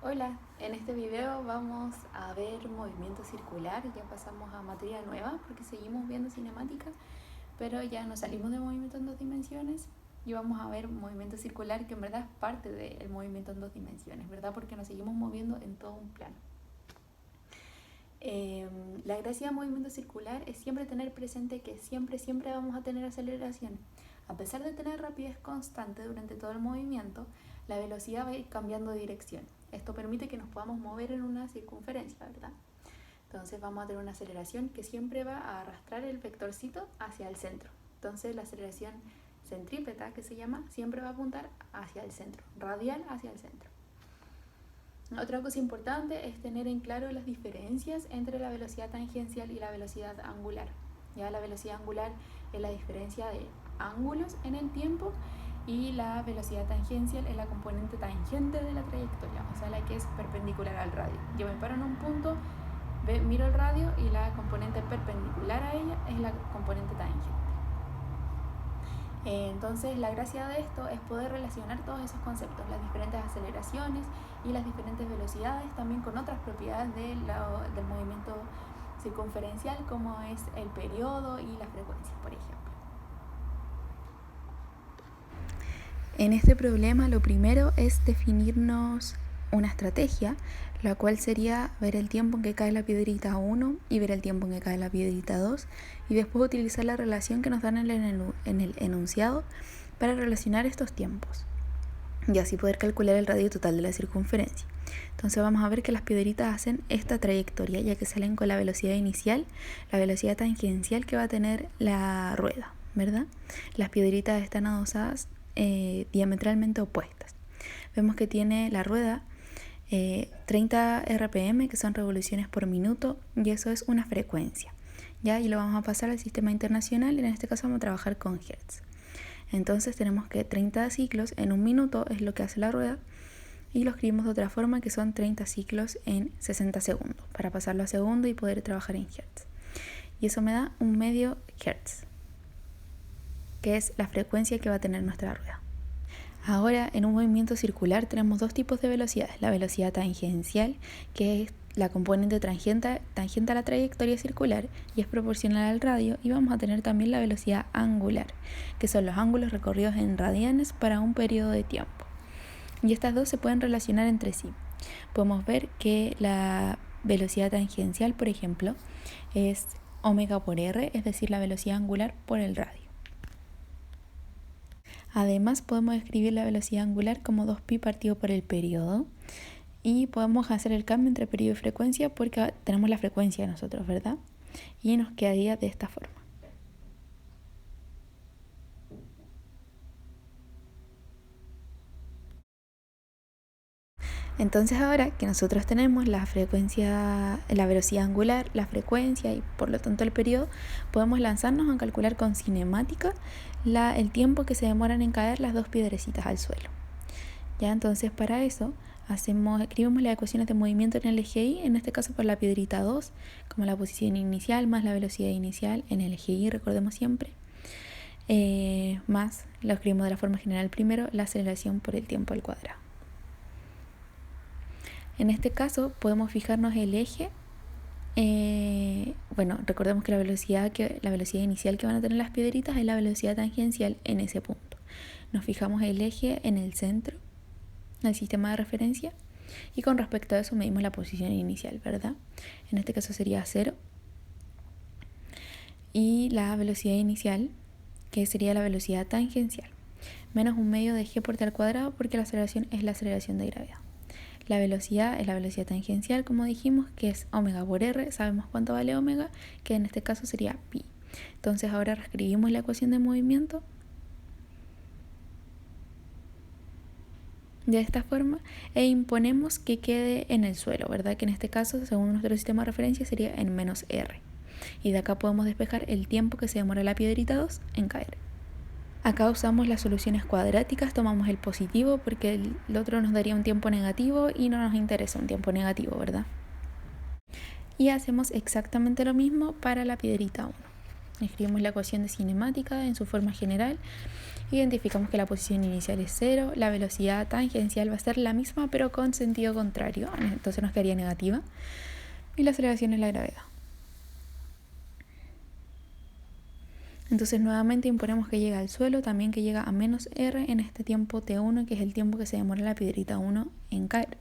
Hola, en este video vamos a ver movimiento circular. Ya pasamos a materia nueva porque seguimos viendo cinemática, pero ya nos salimos de movimiento en dos dimensiones y vamos a ver movimiento circular, que en verdad es parte del movimiento en dos dimensiones, ¿verdad? Porque nos seguimos moviendo en todo un plano. La gracia del movimiento circular es siempre tener presente que siempre vamos a tener aceleración. A pesar de tener rapidez constante durante todo el movimiento, la velocidad va a ir cambiando de dirección. Esto permite que nos podamos mover en una circunferencia, ¿verdad? Entonces vamos a tener una aceleración que siempre va a arrastrar el vectorcito hacia el centro. Entonces la aceleración centrípeta, que se llama, siempre va a apuntar hacia el centro, radial hacia el centro. Otra cosa importante es tener en claro las diferencias entre la velocidad tangencial y la velocidad angular. Ya la velocidad angular es la diferencia de ángulos en el tiempo y la velocidad tangencial es la componente tangente de la trayectoria, o sea, la que es perpendicular al radio. Yo me paro en un punto, miro el radio y la componente perpendicular a ella es la componente tangente. Entonces la gracia de esto es poder relacionar todos esos conceptos, las diferentes aceleraciones y las diferentes velocidades, también con otras propiedades del movimiento circunferencial, como es el periodo y la frecuencia, por ejemplo. En este problema lo primero es definirnos una estrategia, la cual sería ver el tiempo en que cae la piedrita 1 y ver el tiempo en que cae la piedrita 2 y después utilizar la relación que nos dan en el enunciado para relacionar estos tiempos y así poder calcular el radio total de la circunferencia. Entonces vamos a ver que las piedritas hacen esta trayectoria, ya que salen con la velocidad inicial, la velocidad tangencial que va a tener la rueda, ¿verdad? Las piedritas están adosadas diametralmente opuestas. Vemos que tiene la rueda 30 RPM, que son revoluciones por minuto, y eso es una frecuencia, ¿ya? Y lo vamos a pasar al sistema internacional, y en este caso vamos a trabajar con Hertz. Entonces tenemos que 30 ciclos en un minuto es lo que hace la rueda, y lo escribimos de otra forma, que son 30 ciclos en 60 segundos, para pasarlo a segundo y poder trabajar en Hertz. Y eso me da un medio Hertz, que es la frecuencia que va a tener nuestra rueda. Ahora, en un movimiento circular tenemos dos tipos de velocidades. La velocidad tangencial, que es la componente tangente a la trayectoria circular y es proporcional al radio, y vamos a tener también la velocidad angular, que son los ángulos recorridos en radianes para un periodo de tiempo. Y estas dos se pueden relacionar entre sí. Podemos ver que la velocidad tangencial, por ejemplo, es omega por r, es decir, la velocidad angular por el radio. Además, podemos escribir la velocidad angular como 2pi partido por el periodo, y podemos hacer el cambio entre periodo y frecuencia porque tenemos la frecuencia de nosotros, ¿verdad? Y nos quedaría de esta forma. Entonces ahora que nosotros tenemos la frecuencia, la velocidad angular, la frecuencia y por lo tanto el periodo, podemos lanzarnos a calcular con cinemática el tiempo que se demoran en caer las dos piedrecitas al suelo. Ya, entonces para eso escribimos las ecuaciones de movimiento en el eje Y, en este caso por la piedrita 2, como la posición inicial más la velocidad inicial en el eje Y, recordemos siempre, más, lo escribimos de la forma general primero, la aceleración por el tiempo al cuadrado. En este caso podemos fijarnos el eje. Recordemos que la velocidad inicial que van a tener las piedritas es la velocidad tangencial en ese punto. Nos fijamos el eje en el centro del sistema de referencia y con respecto a eso medimos la posición inicial, ¿verdad? En este caso sería 0 y la velocidad inicial, que sería la velocidad tangencial, menos un medio de g por t al cuadrado, porque la aceleración es la aceleración de gravedad. La velocidad es la velocidad tangencial, como dijimos, que es omega por r. Sabemos cuánto vale omega, que en este caso sería pi. Entonces ahora reescribimos la ecuación de movimiento de esta forma e imponemos que quede en el suelo, ¿verdad? Que en este caso, según nuestro sistema de referencia, sería en menos r. Y de acá podemos despejar el tiempo que se demora la piedrita 2 en caer. Acá usamos las soluciones cuadráticas, tomamos el positivo porque el otro nos daría un tiempo negativo y no nos interesa un tiempo negativo, ¿verdad? Y hacemos exactamente lo mismo para la piedrita 1. Escribimos la ecuación de cinemática en su forma general Identificamos que la posición inicial es 0, la velocidad tangencial va a ser la misma pero con sentido contrario, entonces nos quedaría negativa, y la aceleración es la gravedad. Entonces nuevamente imponemos que llega al suelo, también que llega a menos r en este tiempo t1, que es el tiempo que se demora la piedrita 1 en caer.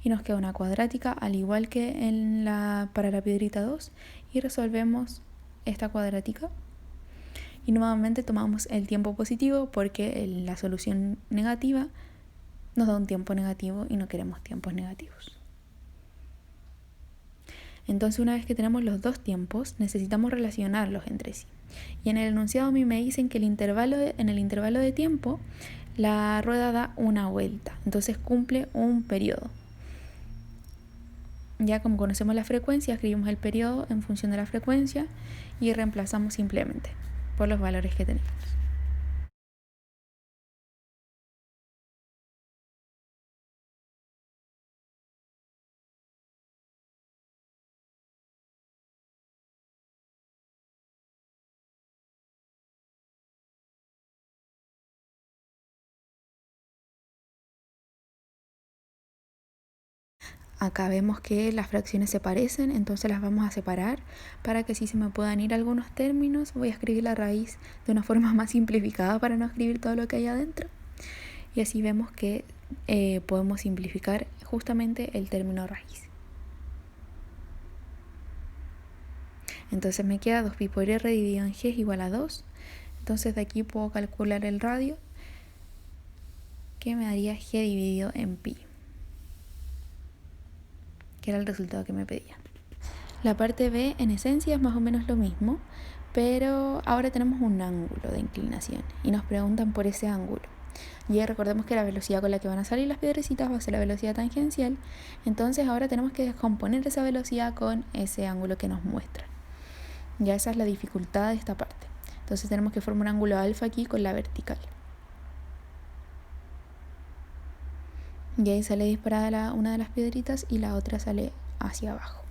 Y nos queda una cuadrática, al igual que para la piedrita 2, y resolvemos esta cuadrática. Y nuevamente tomamos el tiempo positivo porque la solución negativa nos da un tiempo negativo y no queremos tiempos negativos. Entonces, una vez que tenemos los dos tiempos, necesitamos relacionarlos entre sí. Y en el enunciado a mí me dicen que en el intervalo de tiempo la rueda da una vuelta, entonces cumple un periodo. Ya como conocemos la frecuencia, escribimos el periodo en función de la frecuencia y reemplazamos simplemente por los valores que tenemos. Acá vemos que las fracciones se parecen, entonces las vamos a separar para que así se me puedan ir algunos términos. Voy a escribir la raíz de una forma más simplificada para no escribir todo lo que hay adentro. Y así vemos que podemos simplificar justamente el término raíz. Entonces me queda 2pi por r dividido en g es igual a 2. Entonces de aquí puedo calcular el radio, que me daría g dividido en pi, que era el resultado que me pedía. La parte B en esencia es más o menos lo mismo, pero ahora tenemos un ángulo de inclinación y nos preguntan por ese ángulo. Y recordemos que la velocidad con la que van a salir las piedrecitas va a ser la velocidad tangencial, entonces ahora tenemos que descomponer esa velocidad con ese ángulo que nos muestra. Ya esa es la dificultad de esta parte. Entonces tenemos que formar un ángulo alfa aquí con la vertical. Y ahí sale disparada una de las piedritas y la otra sale hacia abajo.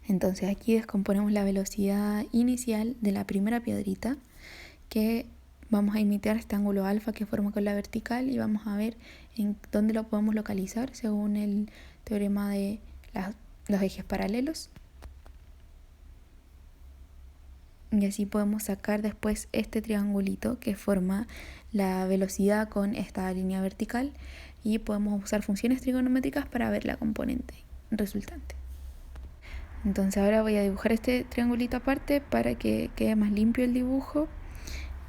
Entonces aquí descomponemos la velocidad inicial de la primera piedrita, que vamos a imitar este ángulo alfa que forma con la vertical y vamos a ver en dónde lo podemos localizar según el teorema de los ejes paralelos. Y así podemos sacar después este triangulito que forma la velocidad con esta línea vertical y podemos usar funciones trigonométricas para ver la componente resultante. Entonces ahora voy a dibujar este triangulito aparte para que quede más limpio el dibujo.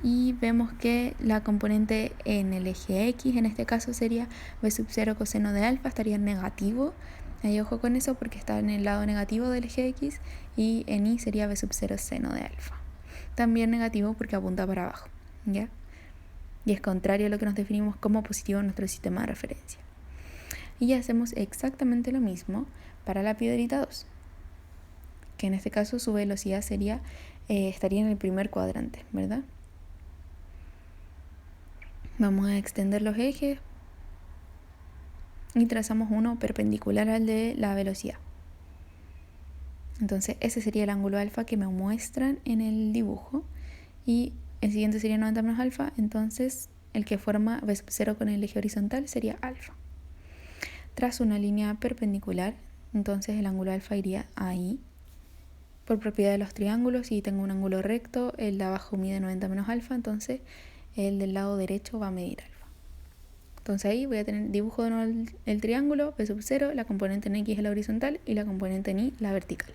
Y vemos que la componente en el eje X, en este caso sería b sub 0 coseno de alfa, estaría en negativo. Ahí ojo con eso porque está en el lado negativo del eje X, y en Y sería b sub 0 seno de alfa. También negativo porque apunta para abajo, ¿ya? Y es contrario a lo que nos definimos como positivo en nuestro sistema de referencia. Y hacemos exactamente lo mismo para la piedrita 2, que en este caso su velocidad estaría en el primer cuadrante, ¿verdad? Vamos a extender los ejes y trazamos uno perpendicular al de la velocidad. Entonces ese sería el ángulo alfa que me muestran en el dibujo, y el siguiente sería 90 menos alfa, entonces el que forma b sub 0 con el eje horizontal sería alfa. Trazo una línea perpendicular, entonces el ángulo alfa iría ahí. Por propiedad de los triángulos, si tengo un ángulo recto, el de abajo mide 90 menos alfa, entonces el del lado derecho va a medir alfa. Entonces ahí voy a tener dibujo de nuevo el triángulo, b sub 0, la componente en X es la horizontal y la componente en Y la vertical.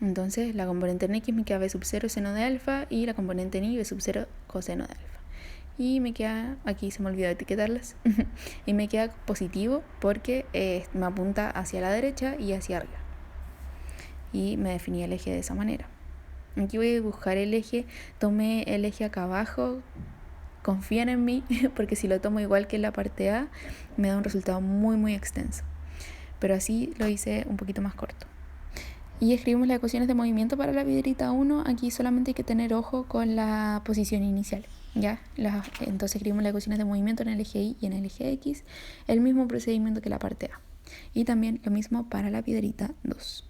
Entonces la componente en X me queda b sub 0 seno de alfa y la componente en Y b sub 0 coseno de alfa. Y me queda, aquí se me olvidó etiquetarlas, y me queda positivo porque me apunta hacia la derecha y hacia arriba. Y me definí el eje de esa manera. Aquí voy a dibujar el eje, tomé el eje acá abajo, confíen en mí, porque si lo tomo igual que en la parte A, me da un resultado muy muy extenso. Pero así lo hice un poquito más corto. Y escribimos las ecuaciones de movimiento para la piedrita 1, aquí solamente hay que tener ojo con la posición inicial. ¿ya? Entonces escribimos las ecuaciones de movimiento en el eje Y y en el eje X, el mismo procedimiento que la parte A. Y también lo mismo para la piedrita 2.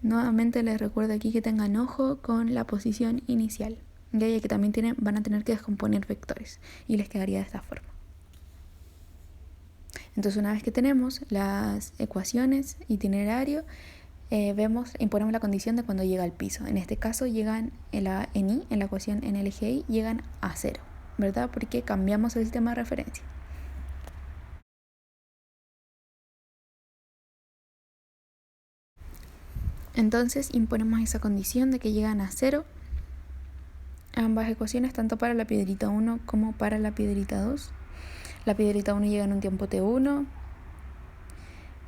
Nuevamente les recuerdo aquí que tengan ojo con la posición inicial, ya que también van a tener que descomponer vectores y les quedaría de esta forma. Entonces, una vez que tenemos las ecuaciones, itinerario, imponemos la condición de cuando llega al piso. En este caso llegan en la ecuación en el eje Y, llegan a 0, ¿verdad? Porque cambiamos el sistema de referencia. Entonces imponemos esa condición de que llegan a 0 ambas ecuaciones, tanto para la piedrita 1 como para la piedrita 2. La piedrita 1 llega en un tiempo t1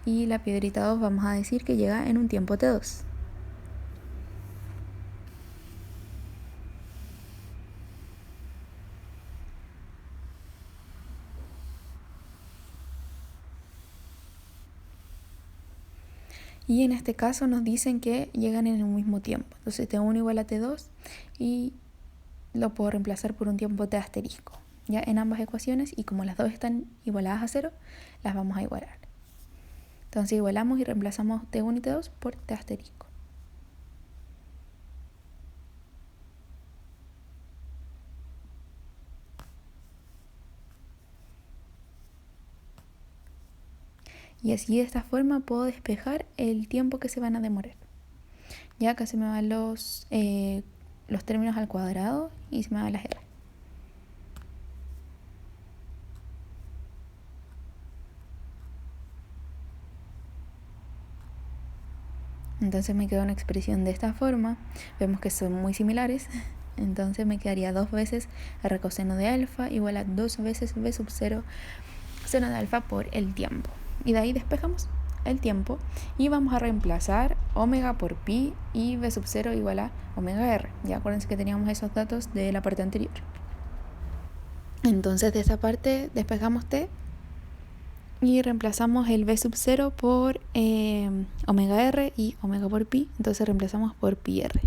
y la piedrita 2 vamos a decir que llega en un tiempo t2. Y en este caso nos dicen que llegan en un mismo tiempo. Entonces t1 igual a t2 y lo puedo reemplazar por un tiempo t asterisco, ya en ambas ecuaciones, y como las dos están igualadas a 0, las vamos a igualar. Entonces igualamos y reemplazamos t1 y t2 por t asterisco. Y así de esta forma puedo despejar el tiempo que se van a demorar. Ya acá se me van los términos al cuadrado y se me van las r. Entonces me queda una expresión de esta forma. Vemos que son muy similares. Entonces me quedaría 2 veces r coseno de alfa igual a 2 veces v sub 0 seno de alfa por el tiempo. Y de ahí despejamos el tiempo y vamos a reemplazar omega por pi y v sub 0 igual a omega r. Ya acuérdense que teníamos esos datos de la parte anterior. Entonces de esta parte despejamos t y reemplazamos el v sub 0 por omega r y omega por pi. Entonces reemplazamos por pi r.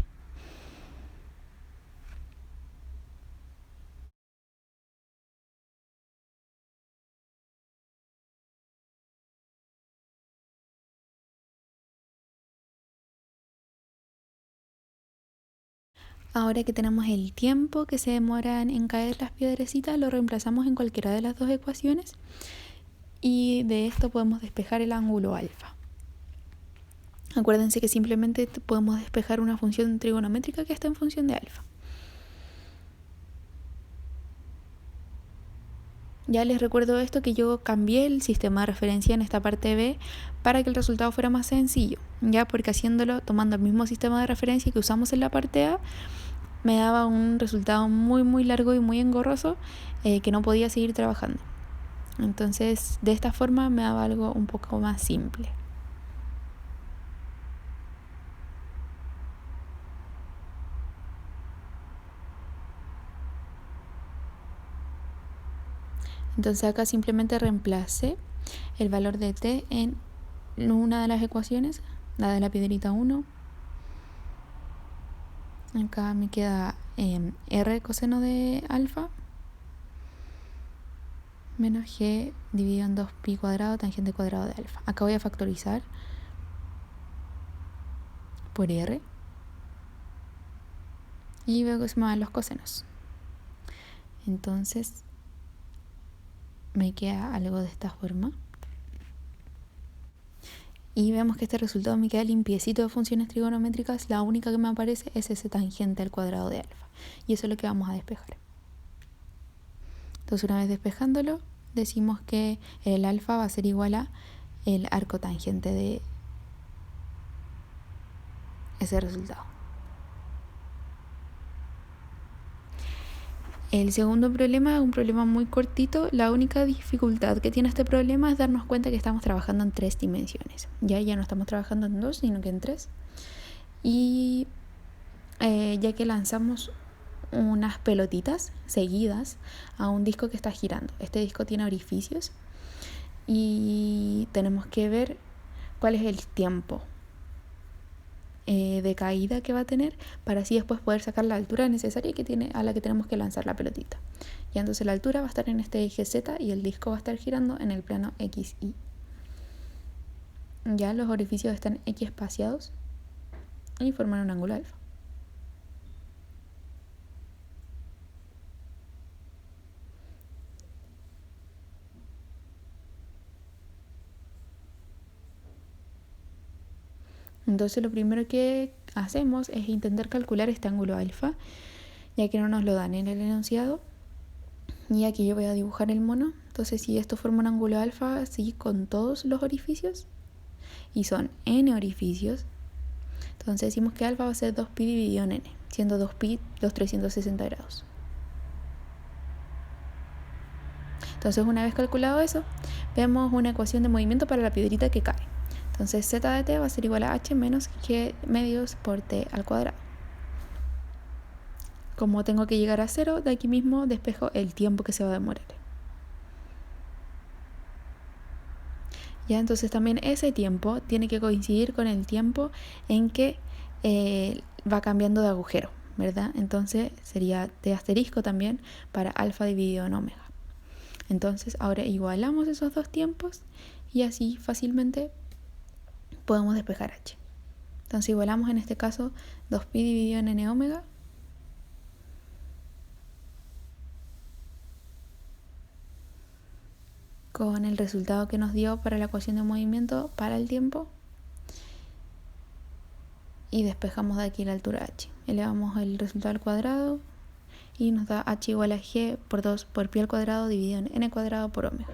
Ahora que tenemos el tiempo que se demoran en caer las piedrecitas, lo reemplazamos en cualquiera de las dos ecuaciones y de esto podemos despejar el ángulo alfa. Acuérdense que simplemente podemos despejar una función trigonométrica que está en función de alfa. Ya les recuerdo esto, que yo cambié el sistema de referencia en esta parte B para que el resultado fuera más sencillo, ya porque haciéndolo tomando el mismo sistema de referencia que usamos en la parte A, me daba un resultado muy largo y muy engorroso que no podía seguir trabajando. Entonces de esta forma me daba algo un poco más simple. Entonces acá simplemente reemplacé el valor de t en una de las ecuaciones, la de la piedrita 1. Acá me queda r coseno de alfa menos g dividido en 2pi cuadrado tangente cuadrado de alfa. Acá voy a factorizar por r y veo que se me van los cosenos. Entonces me queda algo de esta forma. Y vemos que este resultado me queda limpiecito de funciones trigonométricas. La única que me aparece es ese tangente al cuadrado de alfa. Y eso es lo que vamos a despejar. Entonces una vez despejándolo, decimos que el alfa va a ser igual a el arco tangente de ese resultado. El segundo problema es un problema muy cortito. La única dificultad que tiene este problema es darnos cuenta que estamos trabajando en 3 dimensiones. Ya no estamos trabajando en 2, sino que en 3. Y ya que lanzamos unas pelotitas seguidas a un disco que está girando. Este disco tiene orificios y tenemos que ver cuál es el tiempo de caída que va a tener, para así después poder sacar la altura necesaria que tiene, a la que tenemos que lanzar la pelotita. Ya entonces la altura va a estar en este eje Z y el disco va a estar girando en el plano XY. Ya los orificios están X espaciados y forman un ángulo alfa. Entonces lo primero que hacemos es intentar calcular este ángulo alfa, ya que no nos lo dan en el enunciado. Y aquí yo voy a dibujar el mono. Entonces si esto forma un ángulo alfa así con todos los orificios, y son n orificios, entonces decimos que alfa va a ser 2pi dividido en n, siendo 2pi los 360 grados. Entonces una vez calculado eso, vemos una ecuación de movimiento para la piedrita que cae. Entonces z de t va a ser igual a h menos g medios por t al cuadrado. Como tengo que llegar a 0, de aquí mismo despejo el tiempo que se va a demorar. Ya, entonces también ese tiempo tiene que coincidir con el tiempo en que va cambiando de agujero, ¿verdad? Entonces sería t asterisco también para alfa dividido en omega. Entonces ahora igualamos esos dos tiempos y así fácilmente podemos despejar h. Entonces igualamos en este caso 2pi dividido en n omega con el resultado que nos dio para la ecuación de movimiento para el tiempo, y despejamos de aquí la altura h. Elevamos el resultado al cuadrado y nos da h igual a g por 2 por pi al cuadrado dividido en n cuadrado por omega.